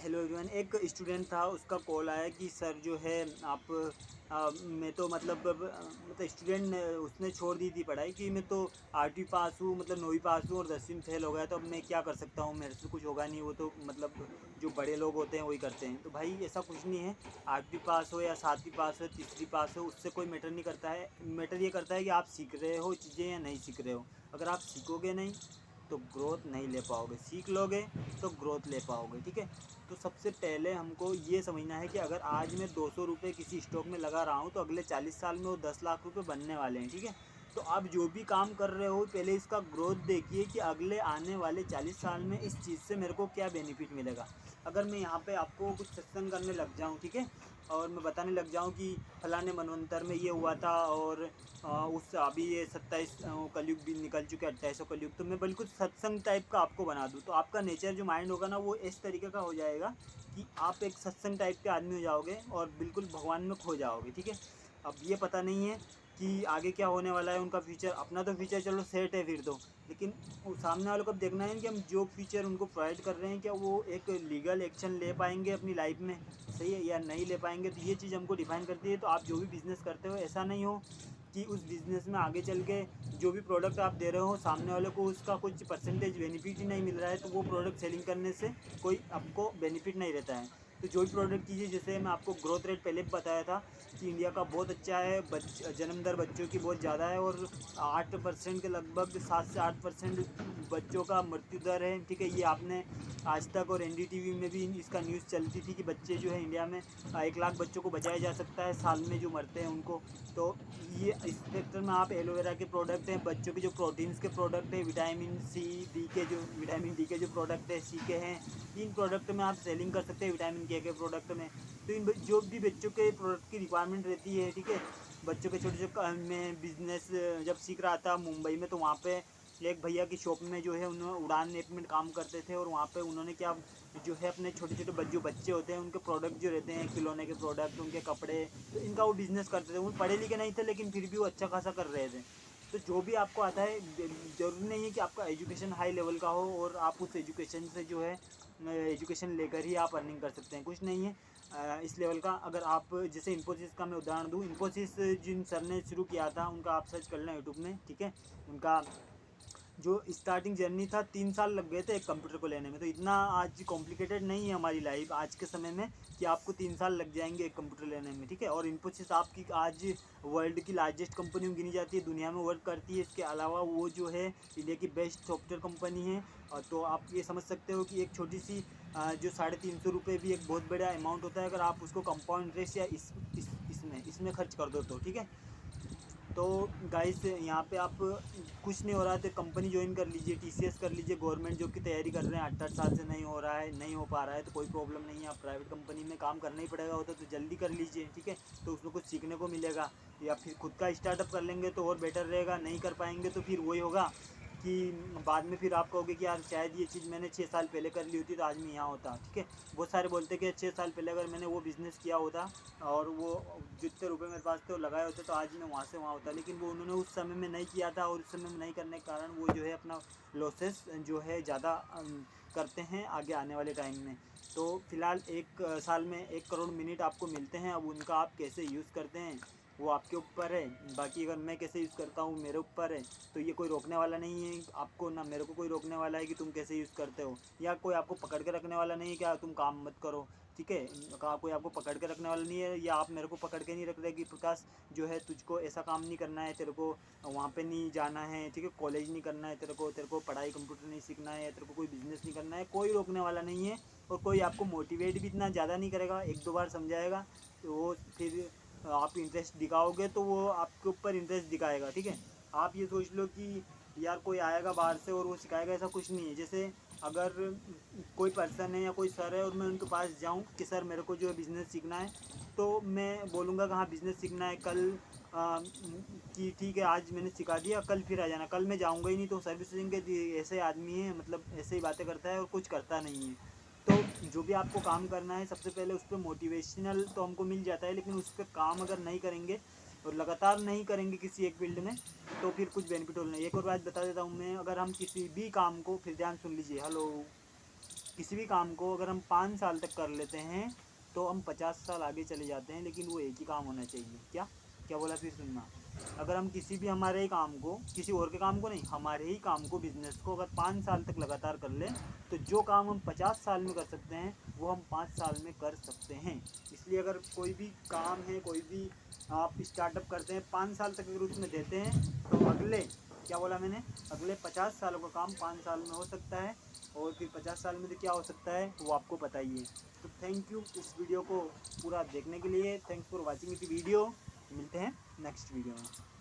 Hello everyone. एक student था, उसका कॉल आया कि सर जो है आप मैं तो मतलब स्टूडेंट ने उसने छोड़ दी थी पढ़ाई कि मैं तो 8वीं पास हूँ, मतलब 9वीं पास हूँ और 10वीं में फेल हो गया, तो अब मैं क्या कर सकता हूँ, मेरे से कुछ होगा नहीं, वो तो मतलब जो बड़े लोग होते हैं वही करते हैं। तो भाई ऐसा कुछ नहीं है, 8वीं पास हो या 7वीं पास हो, तीसरी पास हो, उससे कोई मैटर नहीं करता है। मैटर ये करता है कि आप सीख रहे हो चीज़ें या नहीं सीख रहे हो। अगर आप सीखोगे नहीं तो ग्रोथ नहीं ले पाओगे, सीख लोगे तो ग्रोथ ले पाओगे। ठीक है, तो सबसे पहले हमको ये समझना है कि अगर आज मैं 200 रुपये किसी स्टॉक में लगा रहा हूँ तो अगले 40 साल में वो 10 लाख रुपए बनने वाले हैं। ठीक है, तो आप जो भी काम कर रहे हो पहले इसका ग्रोथ देखिए कि अगले आने वाले 40 साल में इस चीज़ से मेरे को क्या बेनिफिट मिलेगा। अगर मैं यहाँ पे आपको कुछ सत्संग करने लग जाऊँ, ठीक है, और मैं बताने लग जाऊँ कि फलाने मनवंतर में ये हुआ था और उस अभी ये 27 कलयुग भी निकल चुके, 2800 कलयुग, तो मैं बिल्कुल सत्संग टाइप का आपको बना दूँ, तो आपका नेचर जो माइंड होगा ना वो इस तरीके का हो जाएगा कि आप एक सत्संग टाइप के आदमी हो जाओगे और बिल्कुल भगवान में खो जाओगे। ठीक है, अब ये पता नहीं है कि आगे क्या होने वाला है उनका फ्यूचर। अपना तो फ्यूचर चलो सेट है फिर तो, लेकिन सामने वालों को अब देखना है कि हम जो फ्यूचर उनको प्रोवाइड कर रहे हैं क्या वो एक लीगल एक्शन ले पाएंगे अपनी लाइफ में, सही है या नहीं ले पाएंगे। तो ये चीज़ हमको डिफाइन करती है। तो आप जो भी बिज़नेस करते हो ऐसा नहीं हो कि उस बिज़नेस में आगे चल के जो भी प्रोडक्ट आप दे रहे हो सामने वाले को उसका कुछ परसेंटेज बेनिफिट ही नहीं मिल रहा है, तो वो प्रोडक्ट सेलिंग करने से कोई आपको बेनिफिट नहीं रहता है। तो जो भी प्रोडक्ट कीजिए, जैसे मैं आपको ग्रोथ रेट पहले भी बताया था कि इंडिया का बहुत अच्छा है, जन्म दर बच्चों की बहुत ज़्यादा है और 8% के लगभग 7 से 8% बच्चों का मृत्यु दर है। ठीक है, ये आपने आज तक और एनडीटीवी में भी इसका न्यूज़ चलती थी कि बच्चे जो है इंडिया में 1 लाख बच्चों को बचाया जा सकता है साल में जो मरते हैं उनको। तो ये इस सेक्टर में आप एलोवेरा के प्रोडक्ट हैं, बच्चों के जो प्रोटीन्स के प्रोडक्ट हैं, विटामिन डी के जो प्रोडक्ट है, सी के हैं, इन प्रोडक्ट में आप सेलिंग कर सकते हैं विटामिन के प्रोडक्ट में। तो इन जो भी बच्चों के प्रोडक्ट की रिक्वायरमेंट रहती है, ठीक है, बच्चों के छोटे छोटे मैं बिजनेस जब सीख रहा था मुंबई में, तो वहाँ पे एक भैया की शॉप में जो है उन्होंने उड़ान ऐप में काम करते थे और वहाँ पे उन्होंने क्या जो है अपने छोटे छोटे जो बच्चे होते हैं उनके प्रोडक्ट जो रहते हैं, खिलौने के प्रोडक्ट, उनके कपड़े, तो इनका वो बिज़नेस करते थे। वो पढ़े लिखे नहीं थे लेकिन फिर भी वो अच्छा खासा कर रहे थे। तो जो भी आपको आता है, ज़रूरी नहीं है कि आपका एजुकेशन हाई लेवल का हो और आप उस एजुकेशन से जो है एजुकेशन लेकर ही आप अर्निंग कर सकते हैं, कुछ नहीं है इस लेवल का। अगर आप जैसे इन्फोसिस का मैं उदाहरण दूँ, इन्फोसिस जिन सर ने शुरू किया था उनका आप सर्च कर लें यूट्यूब में, ठीक है, उनका जो स्टार्टिंग जर्नी था 3 साल लग गए थे एक कंप्यूटर को लेने में। तो इतना आज कॉम्प्लिकेटेड नहीं है हमारी लाइफ आज के समय में कि आपको 3 साल लग जाएंगे एक कंप्यूटर लेने में। ठीक है, और इन्फोसिस आपकी आज वर्ल्ड की लार्जेस्ट कंपनी में गिनी जाती है, दुनिया में वर्क करती है। इसके अलावा वो जो है इंडिया की बेस्ट सॉफ्टवेयर कंपनी है। तो आप ये समझ सकते हो कि एक छोटी सी जो 350 रुपये भी एक बहुत बड़ा अमाउंट होता है, अगर आप उसको कंपाउंड इंटरेस्ट या इसमें खर्च कर दो तो। ठीक है, तो गाइस यहाँ पे आप कुछ नहीं हो रहा है तो कंपनी ज्वाइन कर लीजिए, टीसीएस कर लीजिए, गवर्नमेंट जॉब की तैयारी कर रहे हैं, 8-8 साल से नहीं हो रहा है, नहीं हो पा रहा है तो कोई प्रॉब्लम नहीं है, आप प्राइवेट कंपनी में काम करना ही पड़ेगा होता तो जल्दी कर लीजिए। ठीक है, तो उसमें कुछ सीखने को मिलेगा, या फिर खुद का स्टार्टअप कर लेंगे तो और बेटर रहेगा। नहीं कर पाएंगे तो फिर वही होगा कि बाद में फिर आप कहोगे कि यार शायद ये चीज़ मैंने 6 साल पहले कर ली होती तो आज मैं यहाँ होता। ठीक है, बहुत सारे बोलते हैं कि 6 साल पहले अगर मैंने वो बिज़नेस किया होता और वो जितने रुपए मेरे पास थे वो लगाए होते तो आज मैं वहाँ से वहाँ होता, लेकिन वो उन्होंने उस समय में नहीं किया था और उस समय में नहीं करने के कारण वो जो है अपना लॉसेस जो है ज़्यादा करते हैं आगे आने वाले टाइम में। तो फिलहाल 1 साल में 1 करोड़ मिनट आपको मिलते हैं, अब उनका आप कैसे यूज़ करते हैं वो आपके ऊपर है। बाकी अगर मैं कैसे यूज़ करता हूँ मेरे ऊपर है, तो ये कोई रोकने वाला नहीं है आपको, ना मेरे को कोई रोकने वाला है कि तुम कैसे यूज़ करते हो, या कोई आपको पकड़ के रखने वाला नहीं है कि तुम काम मत करो। ठीक है, कोई आपको पकड़ के रखने वाला नहीं है, या आप मेरे को पकड़ के नहीं रख रहे कि प्रकाश जो है तुझको ऐसा काम नहीं करना है, तेरे को वहाँ पे नहीं जाना है, ठीक है, कॉलेज नहीं करना है, तेरे को पढ़ाई कंप्यूटर नहीं सीखना है, तेरे को कोई बिज़नेस नहीं करना है, कोई रोकने वाला नहीं है। और कोई आपको मोटिवेट भी इतना ज़्यादा नहीं करेगा, 1-2 बार समझाएगा तो वो फिर आप इंटरेस्ट दिखाओगे तो वो आपके ऊपर इंटरेस्ट दिखाएगा। ठीक है, आप ये सोच लो कि यार कोई आएगा बाहर से और वो सिखाएगा, ऐसा कुछ नहीं है। जैसे अगर कोई पर्सन है या कोई सर है और मैं उनके पास जाऊं कि सर मेरे को जो है बिज़नेस सीखना है, तो मैं बोलूँगा कि हाँ बिज़नेस सीखना है कल, कि ठीक है आज मैंने सिखा दिया कल फिर आ जाना, कल मैं जाऊँगा ही नहीं। तो सर्विसिंग के ऐसे आदमी है, मतलब ऐसे ही बातें करता है और कुछ करता नहीं है। तो जो भी आपको काम करना है सबसे पहले उस पर मोटिवेशनल तो हमको मिल जाता है, लेकिन उस पर काम अगर नहीं करेंगे और लगातार नहीं करेंगे किसी एक फील्ड में तो फिर कुछ बेनिफिट हो नहीं। एक और बात बता देता हूँ मैं, अगर हम किसी भी काम को, फिर ध्यान सुन लीजिए, हेलो, किसी भी काम को अगर हम 5 साल तक कर लेते हैं तो हम 50 साल आगे चले जाते हैं, लेकिन वो एक ही काम होना चाहिए। क्या क्या बोला फिर सुनना, अगर हम किसी भी हमारे ही काम को, किसी और के काम को नहीं, हमारे ही काम को, बिजनेस को अगर 5 साल तक लगातार कर लें तो जो काम हम 50 साल में कर सकते हैं वो हम 5 साल में कर सकते हैं। इसलिए अगर कोई भी काम है, कोई भी आप स्टार्टअप करते हैं, 5 साल तक अगर उसमें देते हैं तो अगले, क्या बोला मैंने, अगले 50 सालों का काम 5 साल में हो सकता है। और फिर 50 साल में तो क्या हो सकता है वो आपको पता ही है। तो थैंक यू इस वीडियो को पूरा देखने के लिए, thanks for watching it video. मिलते हैं नेक्स्ट वीडियो में।